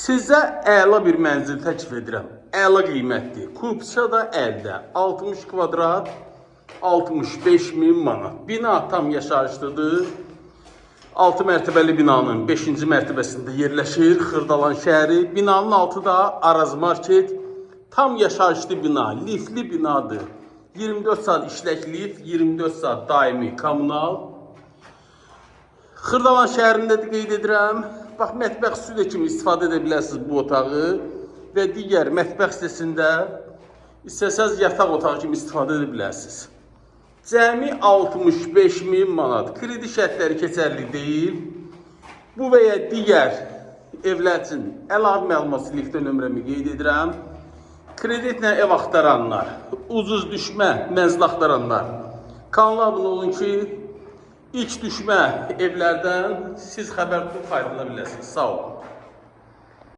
Sizə əla bir mənzil təklif edirəm. Əla qiymətli. Kupça da əldə. 60 kvadrat, 65.000 manat. Bina tam yaşayışlıdır. 6 mərtəbəli binanın 5-ci mərtəbəsində yerləşir Xırdalan şəhəri. Binanın altı da Araz Market. Tam yaşayışlı bina, liftli binadır. 24 saat işlək lift, 24 saat daimi kommunal. Xırdalan şəhərində də qeyd edirəm. Bax, mətbəx stüdiyo kimi istifadə edə bilərsiniz bu otağı və digər mətbəx hissəsində istəsəz yataq otağı kimi istifadə edə bilərsiniz. Cəmi 65.000 manat. Kredi şərtləri keçərli deyil. Bu və ya digər evlər üçün əlavə məlumat linkdə nömrəmi qeyd edirəm. Kreditlə ev axtaranlar, ucuz düşmə mənzil axtaranlar kanala abunə olun ki, ilk düşmə evlərdən siz xəbər tutub faydalana biləsiniz. Sağ olun.